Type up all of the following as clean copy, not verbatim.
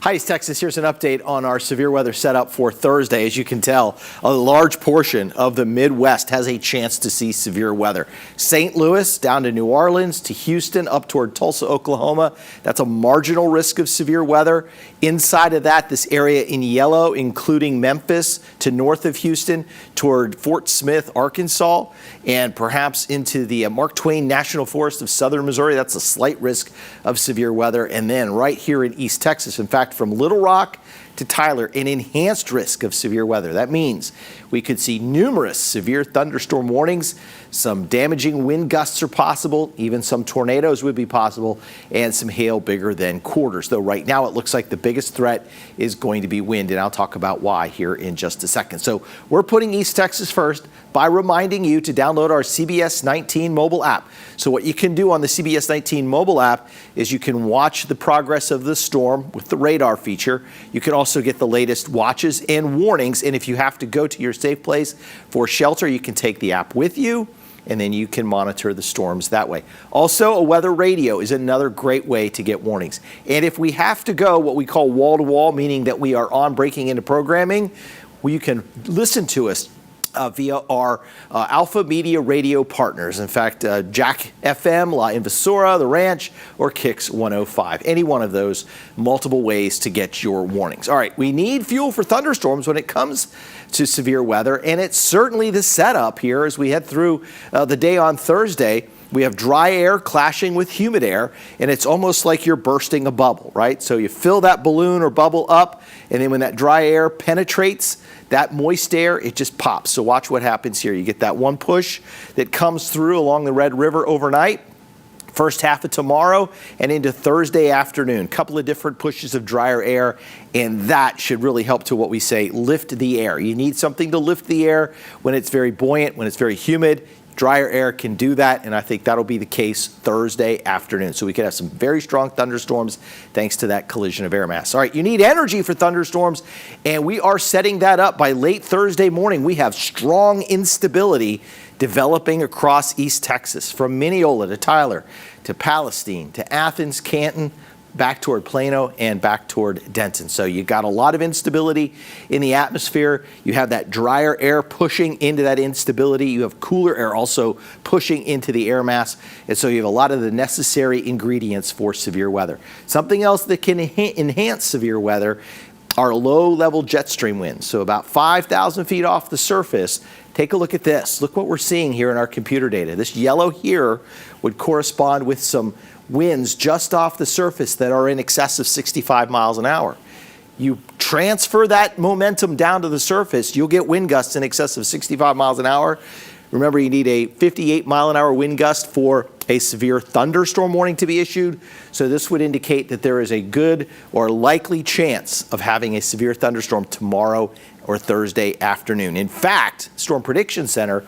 Hi, East Texas. Here's an update on our severe weather setup for Thursday. As you can tell, a large portion of the Midwest has a chance to see severe weather. St. Louis down to New Orleans to Houston up toward Tulsa, Oklahoma. That's a marginal risk of severe weather. Inside of that, this area in yellow, including Memphis to north of Houston toward Fort Smith, Arkansas, and perhaps into the Mark Twain National Forest of southern Missouri. That's a slight risk of severe weather. And then right here in East Texas, in fact, from Little Rock to Tyler, an enhanced risk of severe weather. That means we could see numerous severe thunderstorm warnings. Some damaging wind gusts are possible. Even some tornadoes would be possible, and some hail bigger than quarters. Though right now it looks like the biggest threat is going to be wind, and I'll talk about why here in just a second. So we're putting East Texas first by reminding you to download our CBS 19 mobile app. So what you can do on the CBS 19 mobile app is you can watch the progress of the storm with the radar feature. You can also get the latest watches and warnings, and if you have to go to your safe place for shelter, you can take the app with you, and then you can monitor the storms that way. Also, a weather radio is another great way to get warnings. And if we have to go what we call wall-to-wall, meaning that we are on breaking into programming, well, you can listen to us via our Alpha Media radio partners. In fact, Jack FM, La Invasora, The Ranch, or Kicks 105. Any one of those, multiple ways to get your warnings. All right, we need fuel for thunderstorms when it comes to severe weather, and it's certainly the setup here as we head through the day on Thursday. We have dry air clashing with humid air, and it's almost like you're bursting a bubble, right? So you fill that balloon or bubble up, and then when that dry air penetrates that moist air, it just pops. So watch what happens here. You get that one push that comes through along the Red River overnight, first half of tomorrow and into Thursday afternoon. Couple of different pushes of drier air, and that should really help to what we say, lift the air. You need something to lift the air when it's very buoyant, when it's very humid. Drier air can do that, and I think that'll be the case Thursday afternoon. So we could have some very strong thunderstorms thanks to that collision of air mass. All right, you need energy for thunderstorms, and we are setting that up by late Thursday morning. We have strong instability developing across East Texas, from Mineola to Tyler to Palestine to Athens, Canton, back toward Plano and back toward Denton. So you got a lot of instability in the atmosphere. You have that drier air pushing into that instability. You have cooler air also pushing into the air mass. And so you have a lot of the necessary ingredients for severe weather. Something else that can enhance severe weather are low-level jet stream winds. So about 5,000 feet off the surface. Take a look at this. Look what we're seeing here in our computer data. This yellow here would correspond with some winds just off the surface that are in excess of 65 miles an hour. You transfer that momentum down to the surface, you'll get wind gusts in excess of 65 miles an hour. Remember, you need a 58 mile an hour wind gust for a severe thunderstorm warning to be issued. So this would indicate that there is a good or likely chance of having a severe thunderstorm tomorrow or Thursday afternoon. In fact, Storm Prediction Center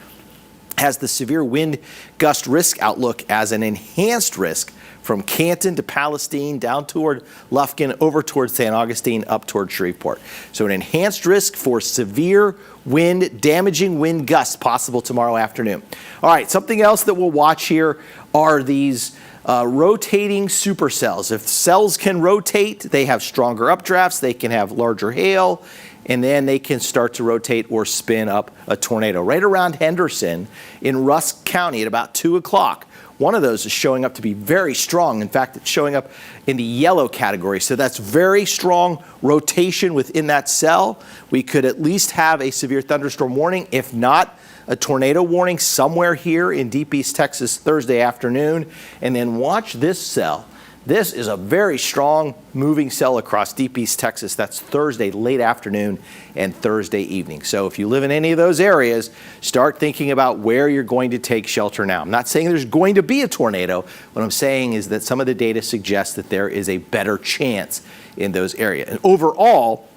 has the severe wind gust risk outlook as an enhanced risk from Canton to Palestine, down toward Lufkin, over toward St. Augustine, up toward Shreveport. So an enhanced risk for severe wind, damaging wind gusts possible tomorrow afternoon. All right, something else that we'll watch here are these rotating supercells. If cells can rotate, they have stronger updrafts, they can have larger hail, and then they can start to rotate or spin up a tornado. Right around Henderson in Rusk County at about 2 o'clock, one of those is showing up to be very strong. In fact, it's showing up in the yellow category. So that's very strong rotation within that cell. We could at least have a severe thunderstorm warning, if not a tornado warning somewhere here in deep East Texas Thursday afternoon. And then watch this cell. This is a very strong moving cell across deep East Texas. That's Thursday late afternoon and Thursday evening. So if you live in any of those areas, start thinking about where you're going to take shelter now. I'm not saying there's going to be a tornado. What I'm saying is that some of the data suggests that there is a better chance in those areas. And overall,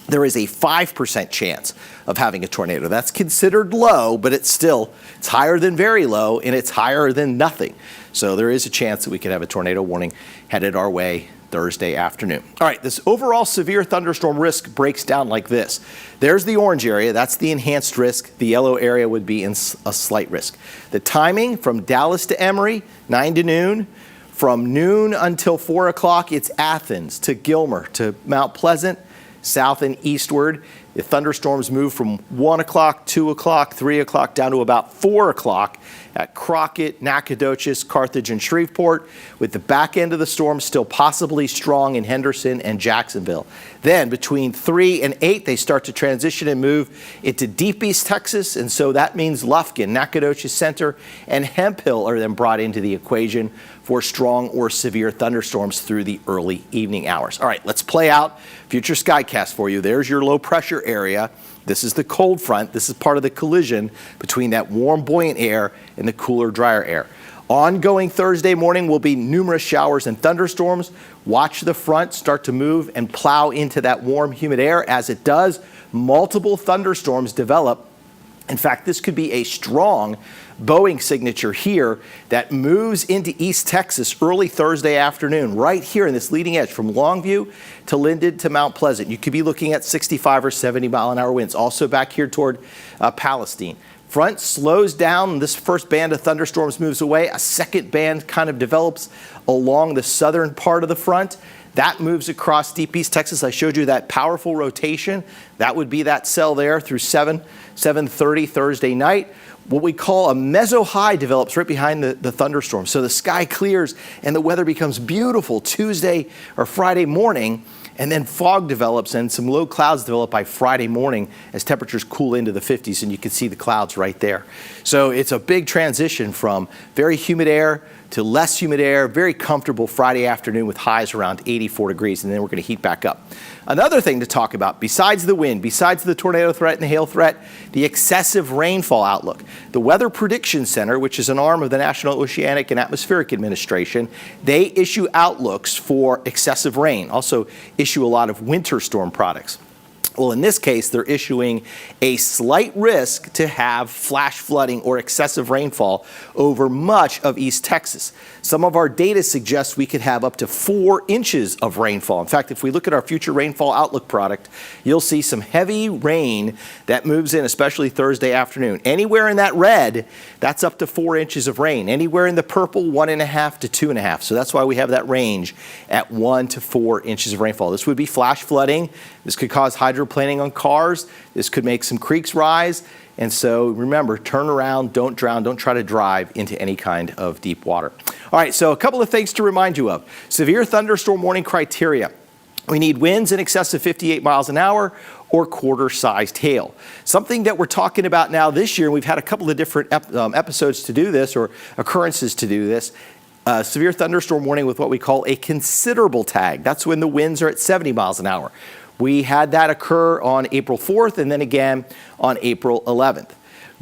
there is a 5% chance of having a tornado. That's considered low, but it's higher than very low, and it's higher than nothing. So there is a chance that we could have a tornado warning headed our way Thursday afternoon. All right, this overall severe thunderstorm risk breaks down like this. There's the orange area. That's the enhanced risk. The yellow area would be in a slight risk. The timing from Dallas to Emory, 9 to noon. From noon until 4 o'clock, it's Athens to Gilmer to Mount Pleasant, south and eastward. The thunderstorms move from 1 o'clock, 2 o'clock, 3 o'clock down to about 4 o'clock at Crockett, Nacogdoches, Carthage, and Shreveport, with the back end of the storm still possibly strong in Henderson and Jacksonville. Then between 3 and 8, they start to transition and move into deep East Texas, and so that means Lufkin, Nacogdoches Center, and Hemphill are then brought into the equation for strong or severe thunderstorms through the early evening hours. All right, let's play out future skycast for you. There's your low pressure area. This is the cold front. This is part of the collision between that warm, buoyant air and the cooler, drier air. Ongoing Thursday morning will be numerous showers and thunderstorms. Watch the front start to move and plow into that warm, humid air. As it does, multiple thunderstorms develop. In fact, this could be a strong Boeing signature here that moves into East Texas early Thursday afternoon, right here in this leading edge from Longview to Linden to Mount Pleasant. You could be looking at 65 or 70 mile an hour winds. Also back here toward Palestine. Front slows down. This first band of thunderstorms moves away. A second band kind of develops along the southern part of the front. That moves across deep East Texas. I showed you that powerful rotation. That would be that cell there through 7:30 Thursday night. What we call a meso-high develops right behind the thunderstorm. So the sky clears and the weather becomes beautiful Tuesday or Friday morning, and then fog develops and some low clouds develop by Friday morning as temperatures cool into the 50s, and you can see the clouds right there. So it's a big transition from very humid air to less humid air, very comfortable Friday afternoon with highs around 84 degrees, and then we're going to heat back up. Another thing to talk about, besides the wind, besides the tornado threat and the hail threat, the excessive rainfall outlook. The Weather Prediction Center, which is an arm of the National Oceanic and Atmospheric Administration, they issue outlooks for excessive rain, also issue a lot of winter storm products. Well, in this case, they're issuing a slight risk to have flash flooding or excessive rainfall over much of East Texas. Some of our data suggests we could have up to 4 inches of rainfall. In fact, if we look at our future rainfall outlook product, you'll see some heavy rain that moves in, especially Thursday afternoon. Anywhere in that red, that's up to 4 inches of rain. Anywhere in the purple, 1.5 to 2.5. So that's why we have that range at 1 to 4 inches of rainfall. This would be flash flooding. This could cause hydroplaning on cars. This could make some creeks rise. And so remember, turn around, don't drown, don't try to drive into any kind of deep water. All right, so a couple of things to remind you of. Severe thunderstorm warning criteria. We need winds in excess of 58 miles an hour or quarter-sized hail. Something that we're talking about now this year, and we've had a couple of different episodes to do this, or occurrences to do this, severe thunderstorm warning with what we call a considerable tag. That's when the winds are at 70 miles an hour. We had that occur on April 4th and then again on April 11th.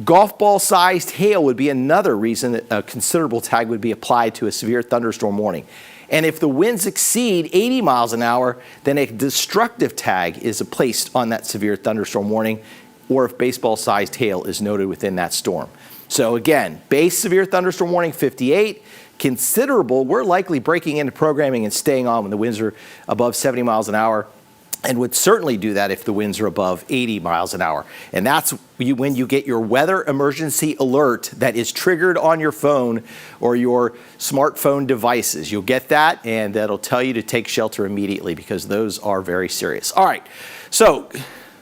Golf ball-sized hail would be another reason that a considerable tag would be applied to a severe thunderstorm warning. And if the winds exceed 80 miles an hour, then a destructive tag is placed on that severe thunderstorm warning, or if baseball-sized hail is noted within that storm. So again, base severe thunderstorm warning 58, considerable, we're likely breaking into programming and staying on when the winds are above 70 miles an hour, and would certainly do that if the winds are above 80 miles an hour. And that's when you get your weather emergency alert that is triggered on your phone or your smartphone devices. You'll get that, and that'll tell you to take shelter immediately, because those are very serious. All right, so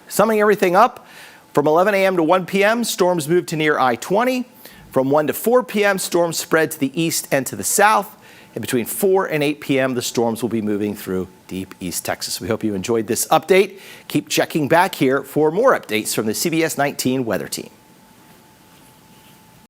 summing everything up, from 11 a.m. to 1 p.m., storms move to near I-20. From 1 to 4 p.m., storms spread to the east and to the south. And between 4 and 8 p.m., the storms will be moving through deep East Texas. We hope you enjoyed this update. Keep checking back here for more updates from the CBS 19 Weather Team.